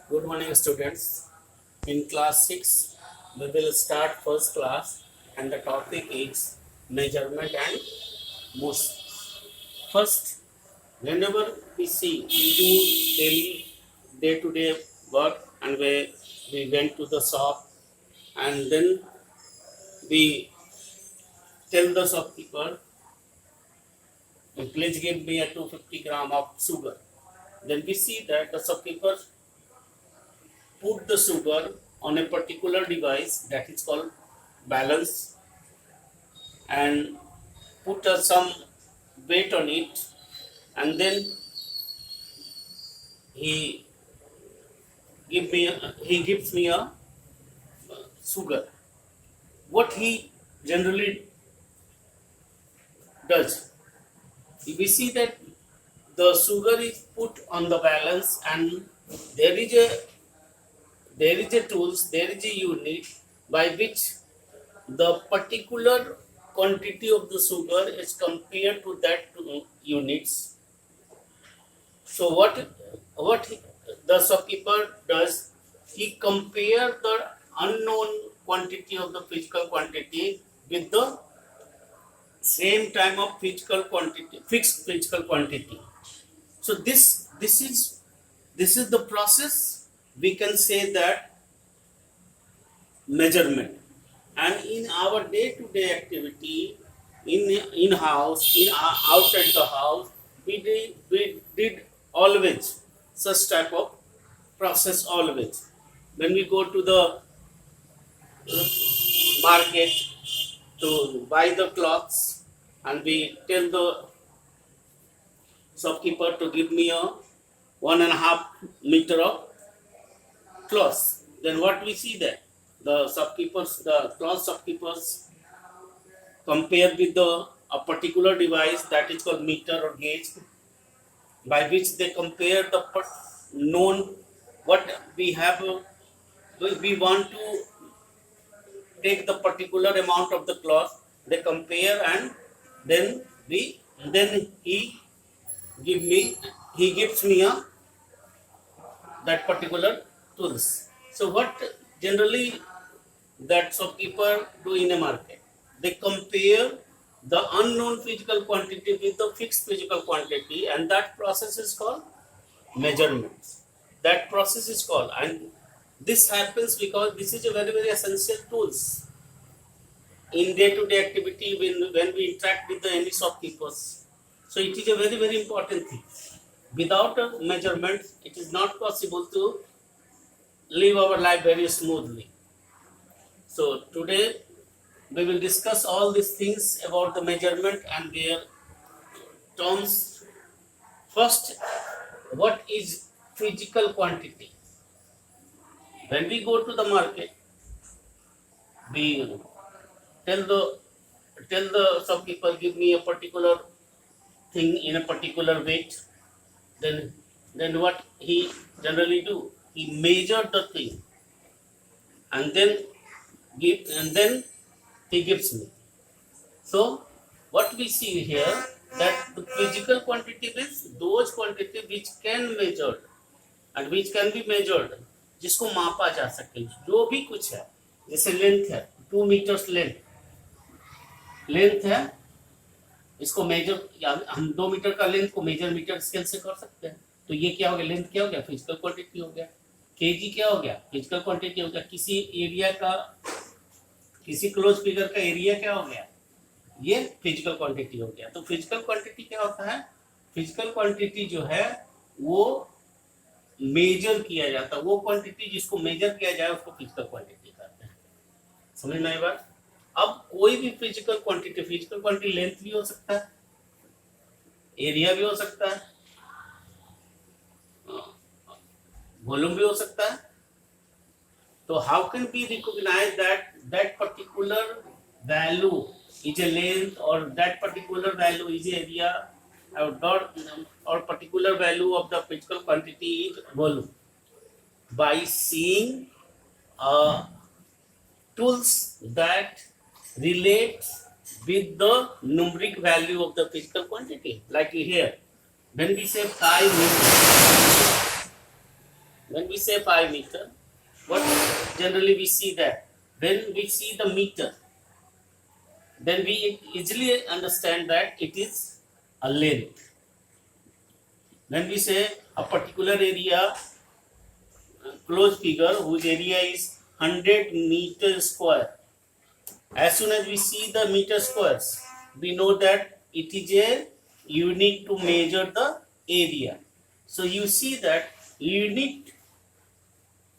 Good morning, students. In class 6, we will start first class, and the topic is measurement and motion. First, whenever we do daily day to day work, and we went to the shop, and then we tell the shopkeeper, please give me a 250 gram of sugar. Then we see that the shopkeeper put the sugar on a particular device that is called balance, and put some weight on it, and then he he gives me a sugar. What he generally does, we see that the sugar is put on the balance, and there is a tools, there is a unit by which the particular quantity of the sugar is compared to that units. So the shopkeeper does, he compare the unknown quantity of the physical quantity with the same time of physical quantity, fixed physical quantity. So this is the process, we can say that, measurement. And in our day-to-day activity, in house, outside the house, we did always such type of process always. When we go to the market to buy the clothes, and we tell the shopkeeper to give me a 1.5 meter of cloth, then what we see there, the cloth shopkeepers compare with a particular device that is called meter or gauge, by which they compare the known what we have. We want to take the particular amount of the cloth, they compare, and then he gives me a that particular tools. So what generally that shopkeeper do in a market, they compare the unknown physical quantity with the fixed physical quantity, and that process is called measurements. That process is called, and this happens because this is a very essential tools in day-to-day activity when we interact with the any shopkeepers. So it is a very important thing. Without a measurement, it is not possible to live our life very smoothly. So today we will discuss all these things about the measurement and their terms. First, what is physical quantity? When we go to the market, we tell the shopkeeper, give me a particular thing in a particular weight. Then what he generally do, he measure the thing, and then he gives me. So what we see here, that the physical quantity means those quantity which can measured and which can be measured, जिसको मापा जा सके, जो भी कुछ है, जैसे length है 2 मीटर्स लेंथ है, इसको मेजर, हम 2 मीटर का लेंथ को मेजर मीटर स्केल से कर सकते हैं. तो ये क्या हो गया, लेंथ क्या हो गया, फिजिकल क्वांटिटी हो गया. केजी क्या हो गया, फिजिकल क्वांटिटी हो गया. किसी एरिया का, किसी क्लोज फिगर का एरिया क्या हो गया, ये फिजिकल क्वांटिटी हो गया. तो फिजिकल क्वांटिटी क्या होता है, फिजिकल क्वांटिटी जो है वो मेजर किया जाता है, वो क्वांटिटी जिसको मेजर किया जाए उसको फिजिकल क्वांटिटी कहते हैं. समझ में आई बात. अब कोई भी फिजिकल क्वांटिटी लेंथ भी हो सकता है, एरिया भी हो सकता है, वॉल्यूम भी हो सकता है. तो how can be recognize that particular value is a length, or that particular value is area, or particular value of the physical quantity is volume, by seeing tools that relate with the numeric value of the physical quantity. Like here, when we say 5 meters, When we say 5 meter, what generally we see that when we see the meter, then we easily understand that it is a length. When we say a particular area, closed figure whose area is 100 meters square, as soon as we see the meter squares, we know that it is a unit to measure the area. So you see that unit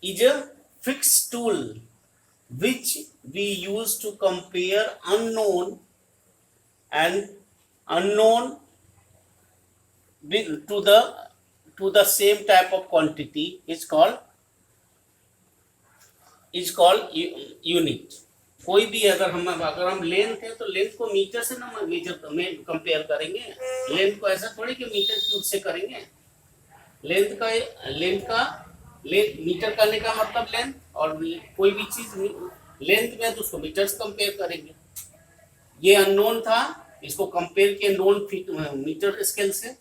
is a fixed tool which we use to compare unknown and unknown to the same type of quantity is called unit. कोई भी अगर हम length है तो length को metre से ना major में कंपेयर करेंगे, लेंथ को ऐसा थोड़ी कि मीटर क्यूब से करेंगे। लेंथ मीटर करने का मतलब लेंथ, और कोई भी चीज लेंथ में तो उसको मीटर से कंपेयर करेंगे। ये अननोन था, इसको कंपेयर किया नोन मीटर स्केल से,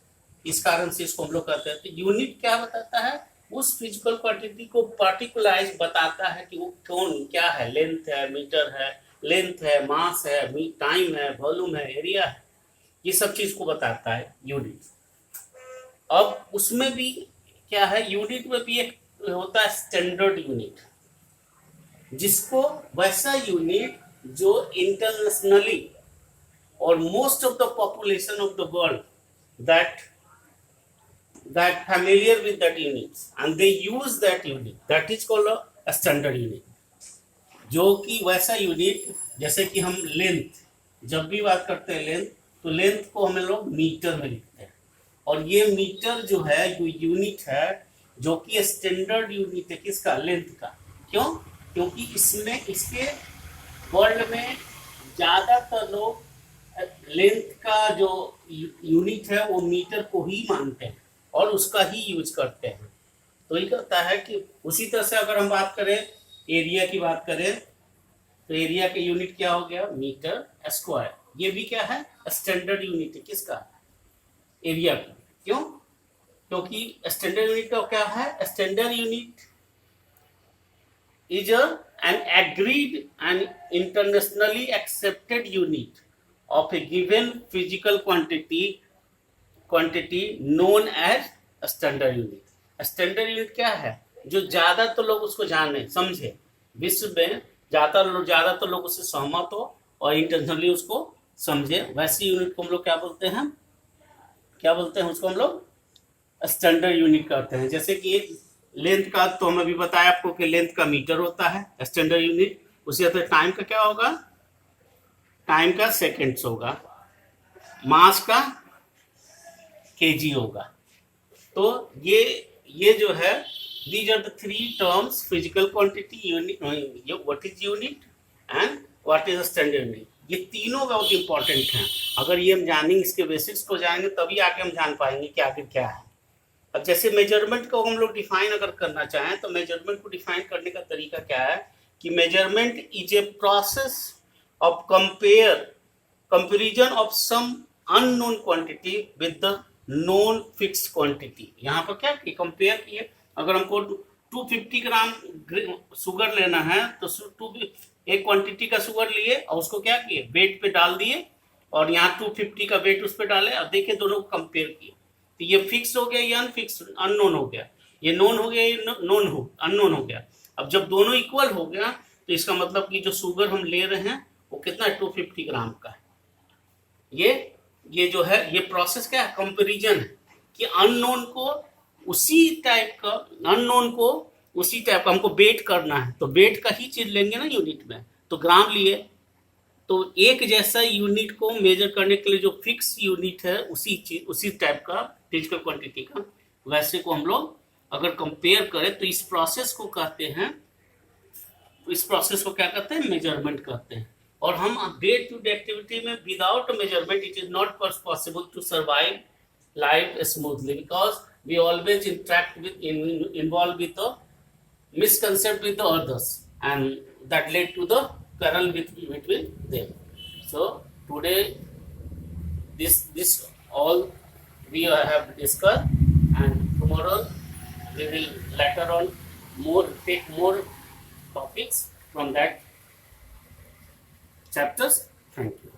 इस कारण से इसको हम लोग कहते हैं। तो यूनिट क्या बताता है, उस फिजिकल क्वांटिटी को पार्टिकुलराइज बताता है कि वो कौन क्या है, लेंथ है, मीटर है, लेंथ है, मास है, टाइम है, वॉल्यूम है, एरिया है, ये सब चीज को बताता है यूनिट। अब उसमें भी क्या है, यूनिट में भी एक होता है स्टैंडर्ड यूनिट, जिसको वैसा यूनिट जो इंटरनेशनली और most of the population of the world that familiar with that units and they use that unit, that is called a standard unit। जो कि वैसा यूनिट, जैसे कि हम लेंथ, जब भी बात करते हैं लेंथ, तो लेंथ को हम लोग मीटर में लिखते हैं, और ये मीटर जो है जो यूनिट है, जो कि स्टैंडर्ड यूनिट है किसका, लेंथ का। क्यों? क्योंकि इसमें इसके वर्ल्ड में ज़्यादातर लोग लेंथ का जो यूनिट है वो मीटर को ही मानते हैं और उसका ही यूज करते हैं। तो ये कहता है कि उसी तरह से अगर हम बात करें एरिया की बात करें, तो एरिया के यूनिट क्या हो गया, मीटर स्क्वायर। ये भी क्या है, स्टैंडर्ड यूनिट है किसका, एरिया का। क्यों? क्योंकि स्टैंडर्ड यूनिट का क्या है, standard unit is an agreed and internationally accepted unit of a given physical quantity known as standard unit. Standard unit क्या है, जो ज्यादा तो लोग उसको जाने समझे, विश्व में ज्यादातर लोग उससे सहमत हो और इंटरनेशनली उसको समझे, वैसी यूनिट को हम लोग क्या बोलते हैं, उसको हम लोग स्टैंडर्ड यूनिट कहते हैं। जैसे कि लेंथ का तो हम अभी बताया आपको कि लेंथ का मीटर होता है स्टैंडर्ड यूनिट। उसी तरह टाइम का क्या होगा, टाइम का सेकेंड्स होगा, मास का केजी होगा। तो ये जो है, these are the three terms, physical quantity, unit, what is unit and what is a standard unit। ये तीनों बहुत इंपॉर्टेंट हैं। अगर ये हम जानेंगे, इसके बेसिक्स को जानेंगे, तभी आगे हम जान पाएंगे कि आगे क्या है। अब जैसे मेजरमेंट को हम लोग डिफाइन अगर करना चाहें, तो मेजरमेंट को डिफाइन करने का तरीका क्या है कि measurement is a process of comparison of some unknown quantity with the known fixed quantity. यहाँ पर क्या कंपेयर किए, अगर हमको 250 ग्राम शुगर लेना है तो एक क्वांटिटी का शुगर लिए और उसको क्या किए, वेट पे डाल दिए, और यहाँ 250 का वेट उस पर डाले और देखे दोनों को कंपेयर किए। तो ये फिक्स हो गया, ये अनफिक्स अननोन हो गया, ये नोन हो गया, ये अननोन हो गया। अब जब दोनों इक्वल हो गया तो इसका मतलब कि जो शुगर हम ले रहे हैं वो कितना है, 250 ग्राम का है। ये जो है, ये प्रोसेस क्या है, कंपैरिजन है कि अननोन को उसी टाइप का हमको वेट करना है, तो वेट का ही चीज लेंगे ना यूनिट में। तो ग्राम लिए, तो एक जैसा यूनिट को मेजर करने के लिए जो फिक्स यूनिट है उसी टाइप का फिजिकल क्वांटिटी का, वैसे को हम लोग अगर कंपेयर करें तो इस प्रोसेस को कहते हैं, क्या कहते हैं, मेजरमेंट कहते हैं। और हम डे टू डे एक्टिविटी में without measurement it is not possible to survive life smoothly, because we always interact with involve with the misconcept with the others, and that led to the quarrel between them. So today this all we have discussed, and tomorrow We will later on take more topics from that chapters. Thank you.